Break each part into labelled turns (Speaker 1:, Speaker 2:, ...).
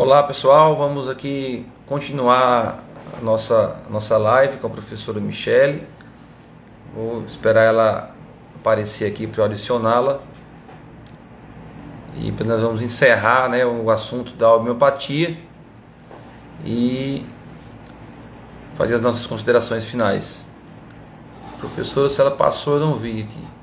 Speaker 1: Olá pessoal, vamos aqui continuar a nossa live com a professora Michele. Vou esperar ela aparecer aqui para eu adicioná-la e nós vamos encerrar, né, o assunto da homeopatia e fazer as nossas considerações finais. Professora, se ela passou, eu não vi aqui.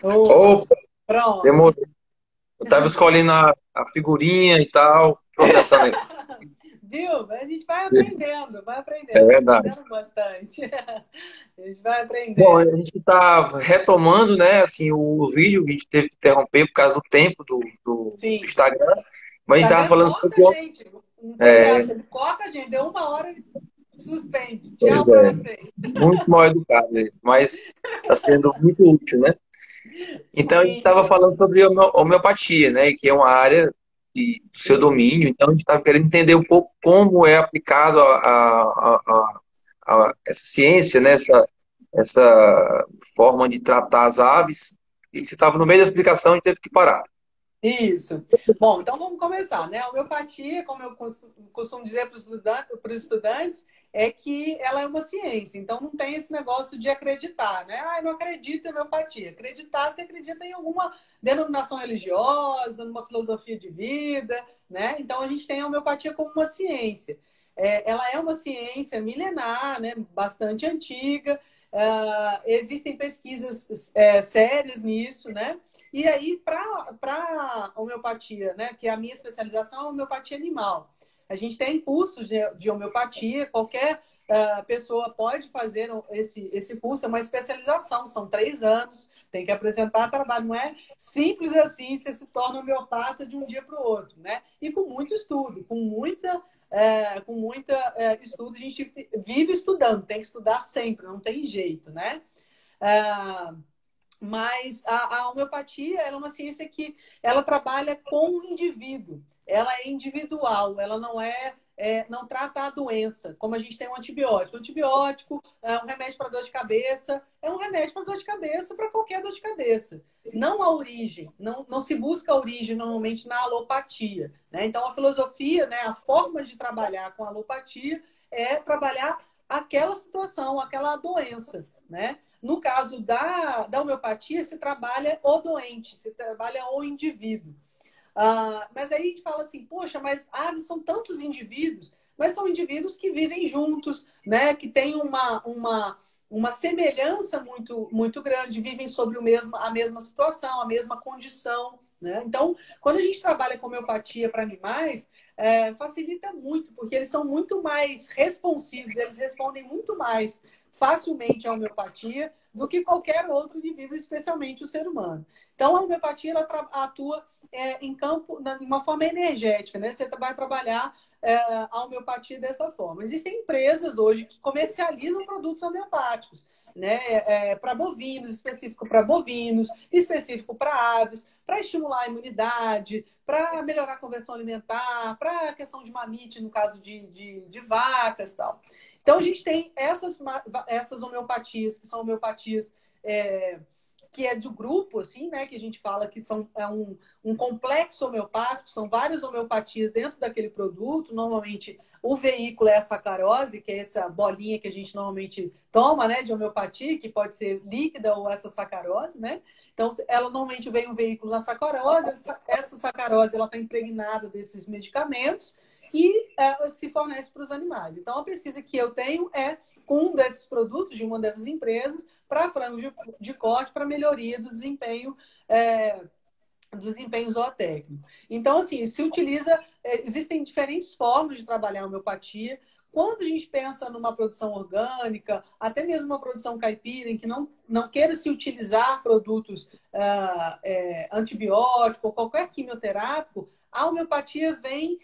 Speaker 2: Opa,
Speaker 1: Opa,
Speaker 2: pronto.
Speaker 1: demorou. Eu estava escolhendo a figurinha e tal, processando aqui.
Speaker 2: Viu? A gente
Speaker 1: É
Speaker 2: vai
Speaker 1: verdade.
Speaker 2: aprendendo bastante. A gente vai
Speaker 1: Bom,
Speaker 2: aprendendo.
Speaker 1: a gente está retomando, né, assim, o vídeo, a gente teve que interromper por causa do tempo do
Speaker 2: Sim.
Speaker 1: Instagram, mas a gente estava
Speaker 2: Instagram
Speaker 1: falando
Speaker 2: corta
Speaker 1: sobre
Speaker 2: a gente. Não tem
Speaker 1: é,
Speaker 2: graça. Ele corta a gente. Deu uma hora, suspende.
Speaker 1: pois
Speaker 2: Tchau para
Speaker 1: é,
Speaker 2: vocês.
Speaker 1: muito mal educado, né, mas está sendo muito útil, né? Então a gente
Speaker 2: Sim.
Speaker 1: estava falando sobre homeopatia, né, que é uma área do seu
Speaker 2: Isso.
Speaker 1: domínio, então a gente estava querendo entender um pouco como é aplicado essa ciência, né, essa forma de tratar as aves, e você estava no meio da explicação e teve que parar.
Speaker 2: Isso. Bom, então vamos começar, né? A homeopatia, como eu costumo dizer para os estudantes, é que ela é uma ciência. Então não tem esse negócio de acreditar, né? Ah, eu não acredito em homeopatia. Acreditar, você acredita em alguma denominação religiosa, numa filosofia de vida, né? Então a gente tem a homeopatia como uma ciência. Ela é uma ciência milenar, né? Bastante antiga. Existem pesquisas sérias nisso, né? E aí, para homeopatia, né, que é a minha especialização é homeopatia animal. A gente tem cursos de homeopatia, qualquer pessoa pode fazer esse curso, é uma especialização, são 3 anos, tem que apresentar trabalho, não é simples assim, você se torna homeopata de um dia para o outro, né? E com muito estudo, com muita estudo, a gente vive estudando, tem que estudar sempre, não tem jeito, né? É, mas a homeopatia ela é uma ciência que ela trabalha com o indivíduo. Ela é individual, ela não trata a doença, como a gente tem um antibiótico. O antibiótico é um remédio para dor de cabeça, é um remédio para dor de cabeça, para qualquer dor de cabeça. Não a origem, não se busca a origem normalmente na alopatia. Né? Então, a filosofia, né, a forma de trabalhar com a alopatia é trabalhar aquela situação, aquela doença. Né? No caso da homeopatia, se trabalha o doente, se trabalha o indivíduo. Mas aí a gente fala assim, poxa, mas aves são tantos indivíduos, mas são indivíduos que vivem juntos, né? Que têm uma semelhança muito, muito grande, vivem sobre a mesma situação, a mesma condição. Né? Então, quando a gente trabalha com homeopatia para animais, facilita muito, porque eles são muito mais responsivos, eles respondem muito mais facilmente à homeopatia do que qualquer outro indivíduo, especialmente o ser humano. Então, a homeopatia ela atua em campo, de uma forma energética, né? Você vai trabalhar a homeopatia dessa forma. Existem empresas hoje que comercializam produtos homeopáticos, né? Para bovinos, específico para bovinos, específico para aves, para estimular a imunidade, para melhorar a conversão alimentar, para a questão de mamite, no caso de vacas e tal. Então, a gente tem essas homeopatias, que são homeopatias que é do grupo, assim, né? Que a gente fala que é um complexo homeopático, são várias homeopatias dentro daquele produto. Normalmente, o veículo é a sacarose, que é essa bolinha que a gente normalmente toma, né? De homeopatia, que pode ser líquida ou essa sacarose, né? Então, ela normalmente vem um veículo na sacarose, essa sacarose ela está impregnada desses medicamentos e ela se fornece para os animais. Então, a pesquisa que eu tenho é com um desses produtos, de uma dessas empresas, para frangos de corte, para melhoria do desempenho zootécnico. Então, assim, existem diferentes formas de trabalhar a homeopatia quando a gente pensa numa produção orgânica, até mesmo uma produção caipira, em que não queira se utilizar produtos antibióticos ou qualquer quimioterápico, a homeopatia vem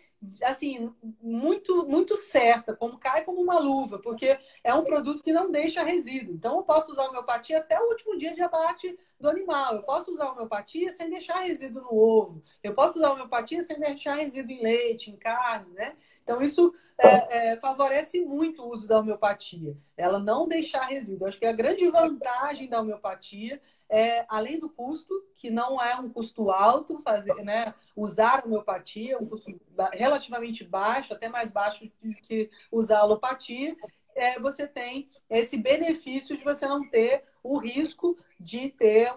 Speaker 2: assim, muito, muito certa, como cai como uma luva, porque é um produto que não deixa resíduo. Então, eu posso usar a homeopatia até o último dia de abate do animal. Eu posso usar a homeopatia sem deixar resíduo no ovo. Eu posso usar a homeopatia sem deixar resíduo em leite, em carne, né? Então, isso favorece muito o uso da homeopatia. Ela não deixar resíduo. Acho que a grande vantagem da homeopatia além do custo, que não é um custo alto, né, usar a homeopatia, um custo relativamente baixo, até mais baixo que usar a alopatia, você tem esse benefício de você não ter o risco de ter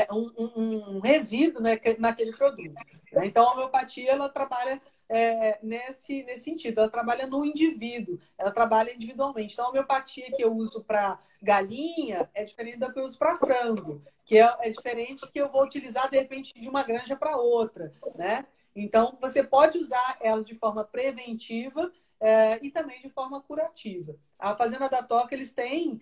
Speaker 2: um resíduo, né, naquele produto. Né? Então, a homeopatia ela trabalha nesse sentido, ela trabalha no indivíduo, ela trabalha individualmente. Então, a homeopatia que eu uso para galinha é diferente da que eu uso para frango, que é diferente que eu vou utilizar, de repente, de uma granja para outra, né? Então, você pode usar ela de forma preventiva e também de forma curativa. A Fazenda da Toca, eles têm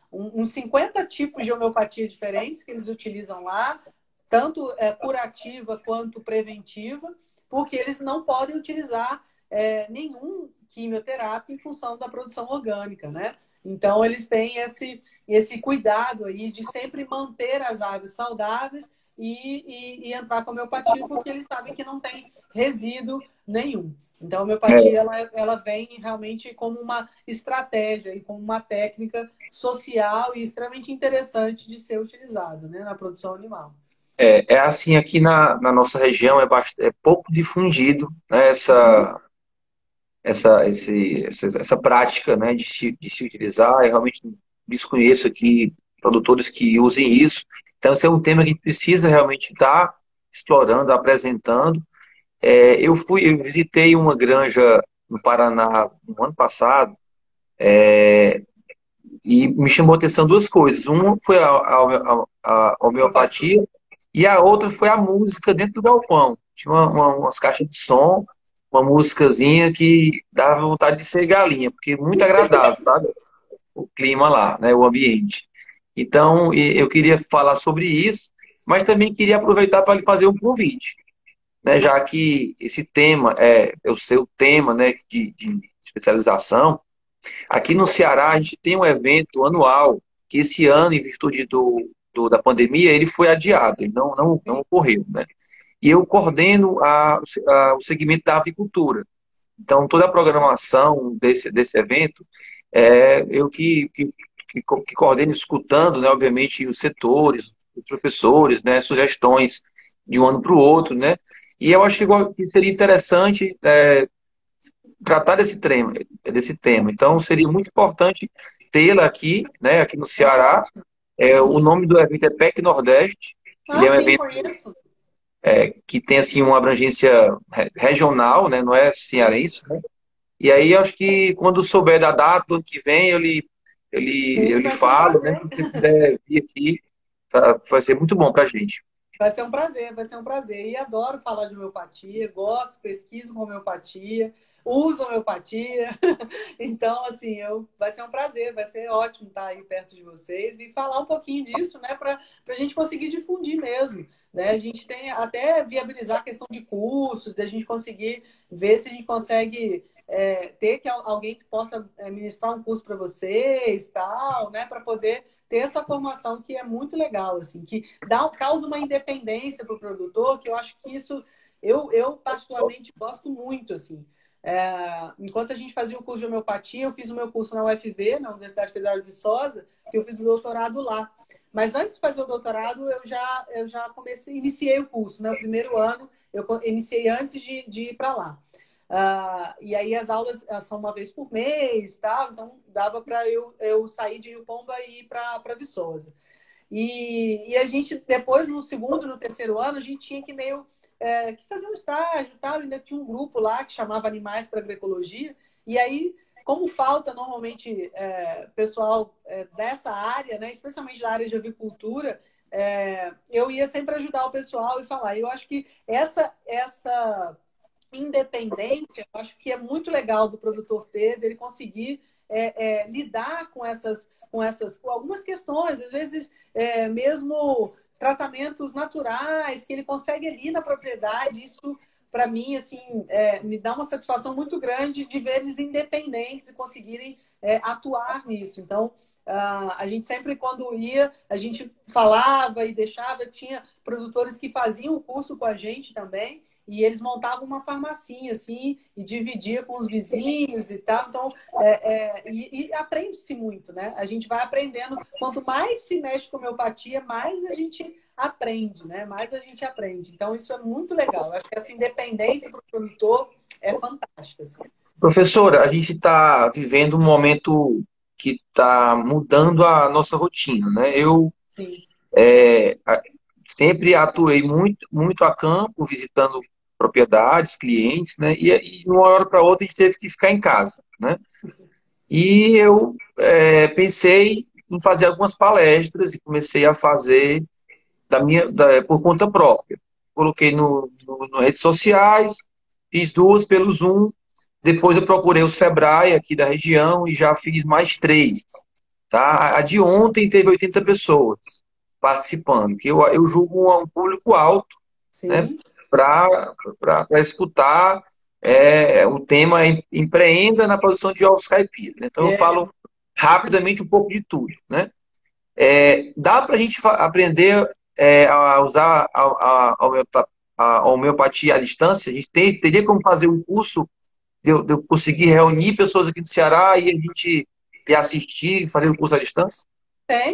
Speaker 2: uns 50 tipos de homeopatia diferentes que eles utilizam lá, tanto curativa quanto preventiva, porque eles não podem utilizar nenhum quimioterápico em função da produção orgânica, né? Então, eles têm esse cuidado aí de sempre manter as aves saudáveis e entrar com a homeopatia, porque eles sabem que não tem resíduo nenhum. Então, a homeopatia ela vem realmente como uma estratégia e como uma técnica social e extremamente interessante de ser utilizada, né, na produção animal.
Speaker 3: É assim, aqui na nossa região é pouco difundido, né, essa prática, né, de se utilizar. Eu realmente desconheço aqui produtores que usem isso. Então, esse é um tema que a gente precisa realmente estar explorando, apresentando. Eu visitei uma granja no Paraná no ano passado, e me chamou a atenção duas coisas. Uma foi a
Speaker 2: Homeopatia.
Speaker 3: homeopatia e a outra foi a música dentro do galpão. Tinha umas caixas de som, uma musicazinha que dava vontade de ser galinha, porque é muito agradável, sabe? O clima lá, né? O ambiente. Então, eu queria falar sobre isso, mas também queria aproveitar para lhe fazer um convite, né? Já que esse tema é o seu tema, né, de especialização. Aqui no Ceará, a gente tem um evento anual que esse ano, em virtude da pandemia, ele foi adiado, ele não ocorreu, né? E eu coordeno o segmento da avicultura. Então, toda a programação desse evento, eu que coordeno, escutando, né, obviamente, os setores, os professores, né, sugestões de um ano para o outro, né? E eu acho que seria interessante tratar desse tema. Então, seria muito importante tê-la aqui, né, aqui no Ceará. O nome do evento é PEC Nordeste. Ele
Speaker 2: Ah,
Speaker 3: é um
Speaker 2: sim,
Speaker 3: evento
Speaker 2: conheço.
Speaker 3: que tem assim uma abrangência regional, né, não é cearense, né? E aí, acho que quando souber da data do ano que vem, eu
Speaker 2: Sim,
Speaker 3: lhe
Speaker 2: vai ser um
Speaker 3: falo, né?
Speaker 2: prazer.
Speaker 3: Se você puder vir aqui, tá? Vai ser muito bom para a gente.
Speaker 2: Vai ser um prazer, vai ser um prazer. E adoro falar de homeopatia, gosto, pesquiso com homeopatia, uso homeopatia. Então, assim, vai ser um prazer, vai ser ótimo estar aí perto de vocês e falar um pouquinho disso, né, para a gente conseguir difundir mesmo. Né? A gente tem até viabilizar a questão de cursos, da gente conseguir ver se a gente consegue ter alguém que possa ministrar um curso para vocês, tal, né, para poder ter essa formação que é muito legal, assim, que causa uma independência para o produtor, que eu acho que isso eu particularmente gosto muito, assim. Enquanto a gente fazia o curso de homeopatia, eu fiz o meu curso na UFV, na Universidade Federal de Viçosa, que eu fiz o doutorado lá. Mas antes de fazer o doutorado, eu já iniciei o curso, né? O primeiro ano eu iniciei antes de ir para lá. E aí as aulas são uma vez por mês, tal, então dava para eu sair de Iupomba e ir para Viçosa. E a gente, depois, no segundo, no terceiro ano, a gente tinha que meio que fazer um estágio e tal, ainda tinha um grupo lá que chamava Animais para Agroecologia, e aí, como falta normalmente pessoal dessa área, né, especialmente da área de avicultura, eu ia sempre ajudar o pessoal e falar. Eu acho que essa independência, eu acho que é muito legal do produtor ter, dele conseguir lidar com algumas questões, às vezes mesmo tratamentos naturais que ele consegue ali na propriedade. Isso, para mim, assim, me dá uma satisfação muito grande de ver eles independentes e conseguirem atuar nisso. Então, a gente sempre, quando ia, a gente falava e deixava, tinha produtores que faziam o curso com a gente também, e eles montavam uma farmacinha, assim, e dividia com os vizinhos e tal. Então, e aprende-se muito, né? A gente vai aprendendo. Quanto mais se mexe com homeopatia, mais a gente aprende, né? Mais a gente aprende. Então, isso é muito legal. Eu acho que essa independência para o produtor é fantástica, assim.
Speaker 3: Professora, a gente está vivendo um momento que está mudando a nossa rotina, né? Eu
Speaker 2: Sim.
Speaker 3: é, a- sempre atuei muito a campo, visitando propriedades, clientes, né? E de uma hora para outra a gente teve que ficar em casa, né? E eu pensei em fazer algumas palestras e comecei a fazer por conta própria. Coloquei no redes sociais, fiz duas pelo Zoom, depois eu procurei o Sebrae aqui da região e já fiz mais três. Tá? A de ontem teve 80 pessoas participando, que eu julgo um público alto, né,
Speaker 2: Sim.
Speaker 3: para escutar o tema Empreenda na produção de ovos caipiras, né? Então eu
Speaker 2: É,
Speaker 3: falo rapidamente um pouco de tudo, né? Dá para a gente aprender a usar a homeopatia à distância? A gente teria como fazer um curso de eu conseguir reunir pessoas aqui do Ceará e a gente ir assistir, fazer o curso à distância?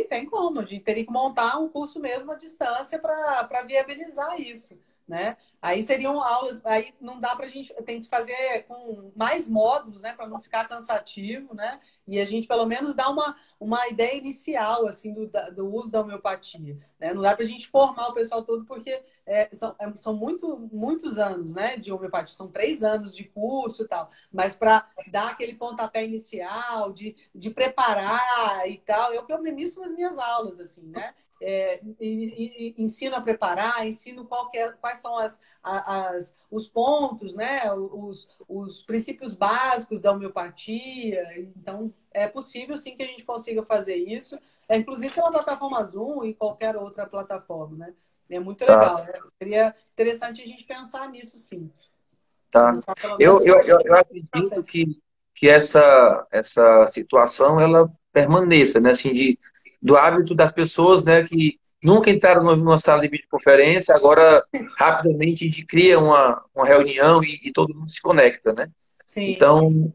Speaker 2: tem como. A gente teria que montar um curso mesmo à distância para viabilizar isso, né? Aí seriam aulas, aí não dá para a gente, tem que fazer com mais módulos, né, para não ficar cansativo, né? E a gente pelo menos dá uma ideia inicial assim do uso da homeopatia, né? Não dá para a gente formar o pessoal todo porque são muitos anos, né, de homeopatia, são 3 anos de curso e tal, mas para dar aquele pontapé inicial, de preparar e tal, eu ministro nas minhas aulas, assim, né? Ensino a preparar, ensino quais são os pontos, né? Os princípios básicos da homeopatia. Então, é possível sim que a gente consiga fazer isso, inclusive pela plataforma Zoom e qualquer outra plataforma, né? É muito
Speaker 3: Tá,
Speaker 2: legal, né? Seria interessante a gente pensar nisso, sim.
Speaker 3: tá.
Speaker 2: Pensar pelo
Speaker 3: Eu,
Speaker 2: menos
Speaker 3: eu, eu, eu
Speaker 2: na
Speaker 3: acredito que essa situação ela permaneça, né? Assim, do hábito das pessoas, né, que nunca entraram numa sala de videoconferência, agora rapidamente a gente cria uma reunião e todo mundo se conecta, né?
Speaker 2: sim.
Speaker 3: Então,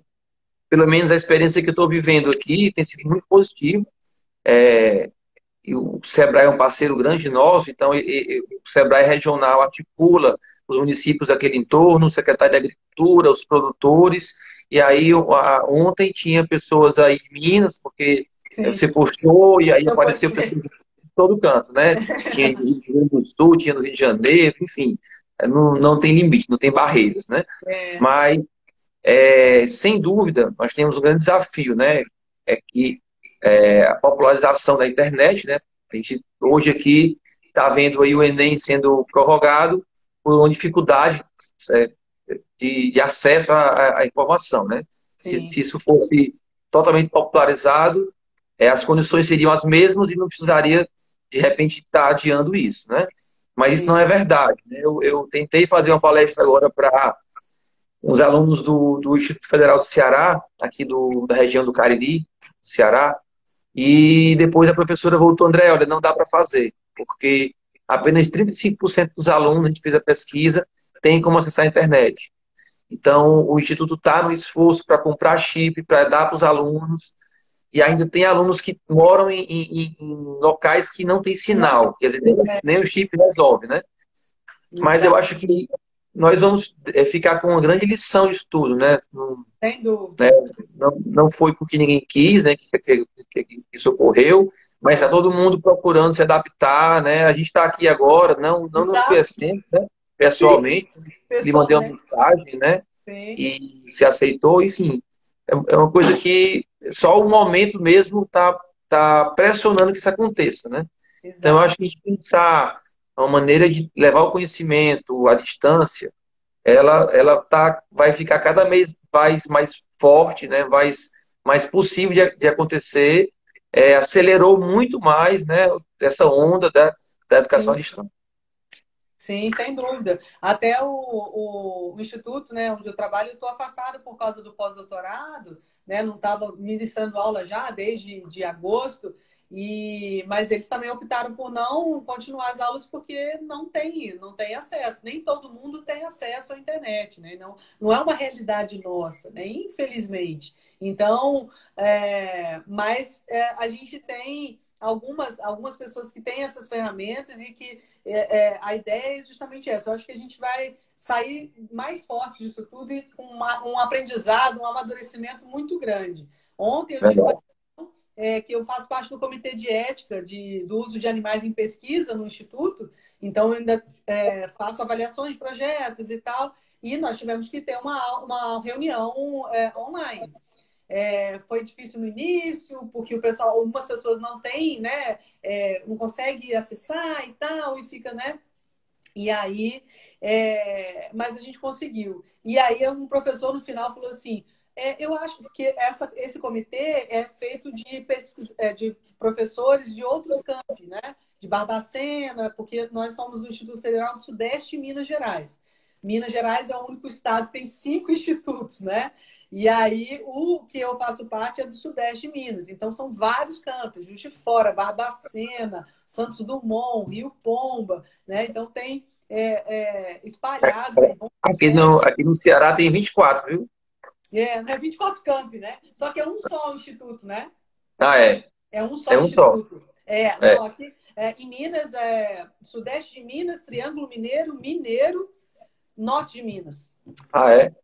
Speaker 3: pelo menos a experiência que eu estou vivendo aqui tem sido muito positiva. É, e o Sebrae é um parceiro grande nosso, então o Sebrae regional articula os municípios daquele entorno, o secretário de Agricultura, os produtores, e aí ontem tinha pessoas aí de Minas, porque
Speaker 2: Sim,
Speaker 3: você postou e aí
Speaker 2: eu
Speaker 3: apareceu
Speaker 2: postei.
Speaker 3: pessoas de todo canto, né? Tinha no Rio Grande do Sul, tinha no Rio de Janeiro, enfim, não tem limite, não tem barreiras, né?
Speaker 2: É,
Speaker 3: Mas sem dúvida, nós temos um grande desafio, né? É que a popularização da internet, né? A gente hoje aqui está vendo aí o Enem sendo prorrogado por uma dificuldade é, de acesso à informação, né? Se
Speaker 2: sim,
Speaker 3: isso fosse totalmente popularizado, as condições seriam as mesmas e não precisaria, de repente, estar adiando isso, né? Mas isso não é
Speaker 2: sim.
Speaker 3: verdade, né? Eu tentei fazer uma palestra agora para uns alunos do Instituto Federal do Ceará, aqui da região do Cariri, Ceará, e depois a professora voltou, André, olha, não dá para fazer, porque apenas 35% dos alunos, a gente fez a pesquisa, tem como acessar a internet. Então, o Instituto está no esforço para comprar chip, para dar para os alunos, e ainda tem alunos que moram em locais que não tem
Speaker 2: Não,
Speaker 3: sinal, quer dizer, nem o chip resolve, né? Mas eu
Speaker 2: exato,
Speaker 3: acho que nós vamos ficar com uma grande lição de estudo, né?
Speaker 2: sem
Speaker 3: Né?
Speaker 2: dúvida.
Speaker 3: Não foi porque ninguém quis, né, que isso ocorreu, mas está
Speaker 2: É,
Speaker 3: todo mundo procurando se adaptar, né? A gente está aqui agora, não nos
Speaker 2: exato,
Speaker 3: conhecendo, né,
Speaker 2: sim,
Speaker 3: pessoalmente, lhe mandei uma
Speaker 2: pessoalmente,
Speaker 3: mensagem, né,
Speaker 2: sim,
Speaker 3: e se aceitou, enfim, é uma coisa que só o momento mesmo tá pressionando que isso aconteça, né? Então, eu
Speaker 2: exato.
Speaker 3: acho que a gente pensar uma maneira de levar o conhecimento à distância vai ficar cada mês mais forte, né? Mais possível de acontecer. Acelerou muito mais, né? Essa onda da educação à
Speaker 2: Sim,
Speaker 3: distância.
Speaker 2: sim, sem dúvida. Até o instituto, né, onde eu trabalho, eu estou afastada por causa do pós-doutorado, né? Não estava ministrando aula já desde de agosto, mas eles também optaram por não continuar as aulas porque não tem acesso. Nem todo mundo tem acesso à internet, né? Não é uma realidade nossa, né? Infelizmente. Então, mas a gente tem algumas pessoas que têm essas ferramentas e que a ideia é justamente essa. Eu acho que a gente vai sair mais forte disso tudo e com um aprendizado, um amadurecimento muito grande. Ontem eu tive uma
Speaker 3: Verdade.
Speaker 2: que eu faço parte do comitê de ética do uso de animais em pesquisa no Instituto, então eu ainda faço avaliações de projetos e tal, e nós tivemos que ter uma reunião online. Foi difícil no início, porque algumas pessoas não têm, né? Não conseguem acessar e tal, e fica, né? E aí, mas a gente conseguiu. E aí um professor no final falou assim: eu acho que esse comitê é feito de professores de outros campi, né? De Barbacena, porque nós somos do Instituto Federal do Sudeste e Minas Gerais. Minas Gerais é o único estado que tem 5 institutos, né? E aí, o que eu faço parte é do Sudeste de Minas. Então, são vários campos, Juiz de Fora, Barbacena, Santos Dumont, Rio Pomba, né? Então, tem espalhados aí, Bom Sucesso.
Speaker 3: Aqui no Ceará tem 24, viu?
Speaker 2: Né? 24 campi, né? Só que é um só o instituto, né?
Speaker 3: Ah, é.
Speaker 2: É um só
Speaker 3: É
Speaker 2: o
Speaker 3: um só.
Speaker 2: instituto.
Speaker 3: É.
Speaker 2: Não, aqui em Minas, Sudeste de Minas, Triângulo Mineiro, Norte de Minas.
Speaker 3: Ah, é?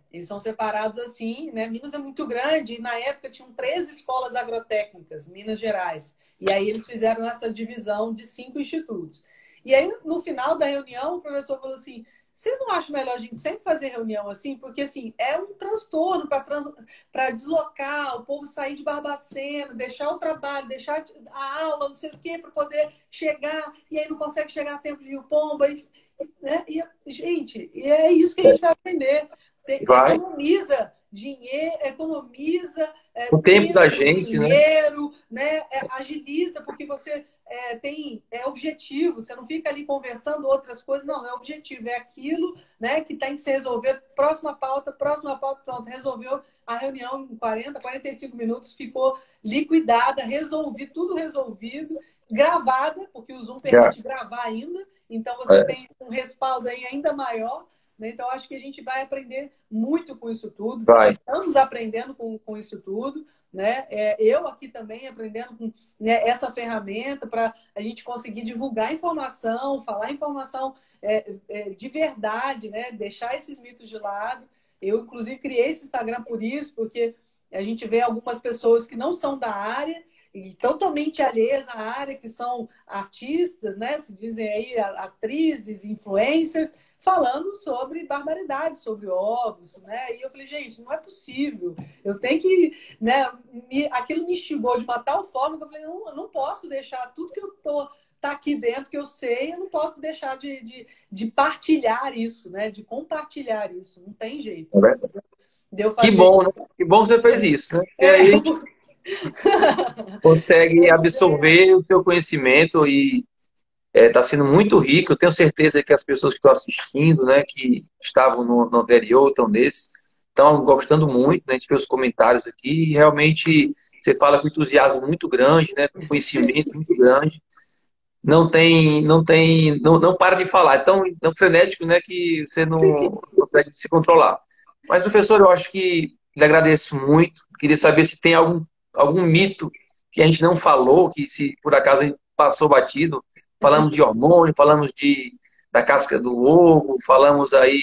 Speaker 2: Eles são separados assim, né? Minas é muito grande e na época tinham 13 escolas agrotécnicas, Minas Gerais. E aí eles fizeram essa divisão de 5 institutos. E aí, no final da reunião, o professor falou assim: vocês não acham melhor a gente sempre fazer reunião assim? Porque assim, é um transtorno para deslocar, o povo sair de Barbacena, deixar o trabalho, deixar a aula, não sei o quê, para poder chegar, e aí não consegue chegar a tempo de Rio Pomba. Né? Gente, e é isso que a gente vai aprender.
Speaker 3: Vai.
Speaker 2: Economiza dinheiro, economiza
Speaker 3: O tempo da
Speaker 2: tempo,
Speaker 3: gente, né?
Speaker 2: dinheiro, né? Agiliza, porque você tem objetivo, você não fica ali conversando outras coisas, não, é objetivo, é aquilo, né, que tem que ser resolvido. Próxima pauta, pronto, resolveu a reunião em 45 minutos, ficou liquidada, tudo resolvido, gravada, porque o Zoom
Speaker 3: Já.
Speaker 2: permite gravar ainda, então você
Speaker 3: É.
Speaker 2: tem um respaldo aí ainda maior, né? Então, acho que a gente vai aprender muito com isso tudo.
Speaker 3: Vai.
Speaker 2: Estamos aprendendo com isso tudo. Né? Eu aqui também aprendendo com, né, essa ferramenta para a gente conseguir divulgar informação, falar informação de verdade, né? Deixar esses mitos de lado. Eu, inclusive, criei esse Instagram por isso, porque a gente vê algumas pessoas que não são da área e totalmente alheias à área, que são artistas, né? Se dizem aí atrizes, influencers, falando sobre barbaridade, sobre ovos, né? E eu falei, gente, não é possível. Eu tenho que, né? Aquilo me instigou de uma tal forma que eu falei, não, eu não posso deixar tudo que eu tá aqui dentro, que eu sei, eu não posso deixar de partilhar isso, né? De compartilhar isso. Não tem jeito
Speaker 3: É verdade.
Speaker 2: de eu
Speaker 3: Que
Speaker 2: fazer
Speaker 3: bom, né?
Speaker 2: isso.
Speaker 3: Que bom que você fez isso, né? Porque
Speaker 2: É,
Speaker 3: aí a gente consegue
Speaker 2: pois é.
Speaker 3: absorver o seu conhecimento e está sendo muito rico. Eu tenho certeza que as pessoas que estão assistindo, né, que estavam no anterior, estão nesse, estão gostando muito, né? A gente vê os comentários aqui e realmente você fala com entusiasmo muito grande, né? Com conhecimento muito grande. Não para de falar. É tão frenético, né, que você não consegue se controlar. Mas, professor, eu acho que lhe agradeço muito. Queria saber se tem algum mito que a gente não falou, que se por acaso a gente passou batido. Falamos de hormônio, da casca do ovo, falamos aí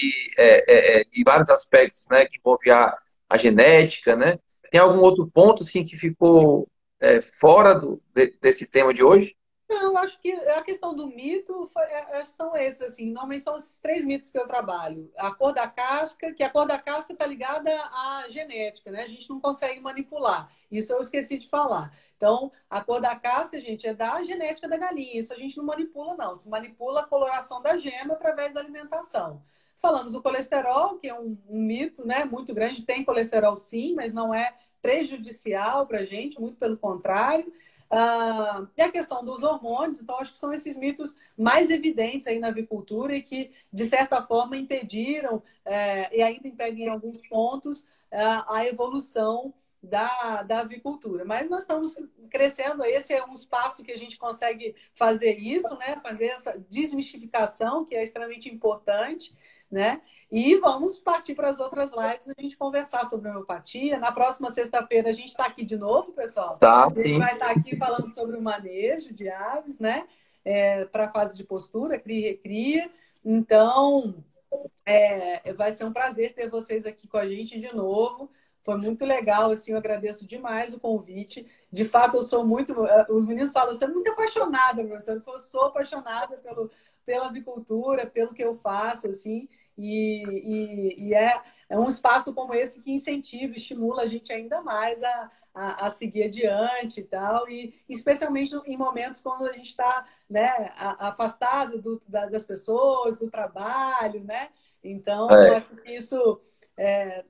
Speaker 3: de vários aspectos, né, que envolve a genética, né? Tem algum outro ponto, assim, que ficou fora desse tema de hoje?
Speaker 2: Não, eu acho que a questão do mito são esses, assim, normalmente são esses 3 mitos que eu trabalho. A cor da casca, que a cor da casca está ligada à genética, né? A gente não consegue manipular. Isso eu esqueci de falar. Então, a cor da casca, gente, é da genética da galinha. Isso a gente não manipula, não. Se manipula a coloração da gema através da alimentação. Falamos do colesterol, que é um mito, né, muito grande. Tem colesterol sim, mas não é prejudicial para a gente, muito pelo contrário. E a questão dos hormônios, então acho que são esses mitos mais evidentes aí na avicultura e que, de certa forma, impediram e ainda impedem em alguns pontos a evolução da avicultura. Mas nós estamos crescendo, esse é um espaço que a gente consegue fazer isso, né? Fazer essa desmistificação, que é extremamente importante, né? E vamos partir para as outras lives, a gente conversar sobre homeopatia. Na próxima sexta-feira a gente está aqui de novo, pessoal.
Speaker 3: Tá,
Speaker 2: A gente
Speaker 3: sim.
Speaker 2: vai estar aqui falando sobre o manejo de aves, né? Para a fase de postura, cria e recria. Então, vai ser um prazer ter vocês aqui com a gente de novo. Foi muito legal, assim, eu agradeço demais o convite. De fato, eu sou muito... Os meninos falam, você é muito apaixonada, professor. Eu sou apaixonada pela avicultura, pelo que eu faço, assim. E é um espaço como esse que incentiva, estimula a gente ainda mais a seguir adiante e tal. E especialmente em momentos quando a gente está, né, afastado das pessoas, do trabalho, né? Então, eu
Speaker 3: É,
Speaker 2: acho que isso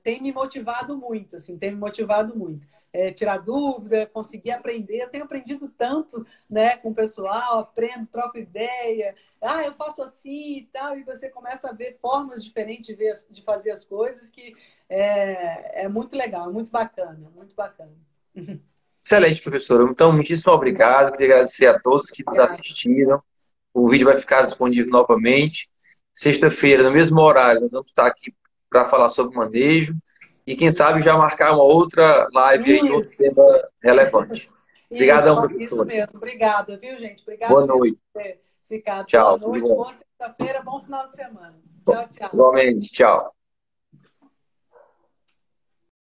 Speaker 2: tem me motivado muito, assim, tem me motivado muito. Tirar dúvida, conseguir aprender. Eu tenho aprendido tanto, né, com o pessoal, aprendo, troco ideia. Eu faço assim e tal, e você começa a ver formas diferentes de fazer as coisas que é muito legal, é muito bacana, muito bacana.
Speaker 3: excelente, professora. Então, muitíssimo obrigado. Queria agradecer a todos que nos
Speaker 2: Obrigada.
Speaker 3: assistiram. O vídeo vai ficar disponível novamente. Sexta-feira, no mesmo horário, nós vamos estar aqui para falar sobre manejo. E quem sabe já marcar uma outra live aí de outro
Speaker 2: Isso,
Speaker 3: tema relevante. Obrigadão,
Speaker 2: isso
Speaker 3: professora.
Speaker 2: mesmo. Obrigada, viu, gente?
Speaker 3: Boa
Speaker 2: Obrigada mesmo
Speaker 3: noite.
Speaker 2: por ter ficado. Boa
Speaker 3: Tchau. Tudo
Speaker 2: noite,
Speaker 3: bom.
Speaker 2: boa sexta-feira, bom final de semana. Tchau, tchau.
Speaker 3: Igualmente. Tchau.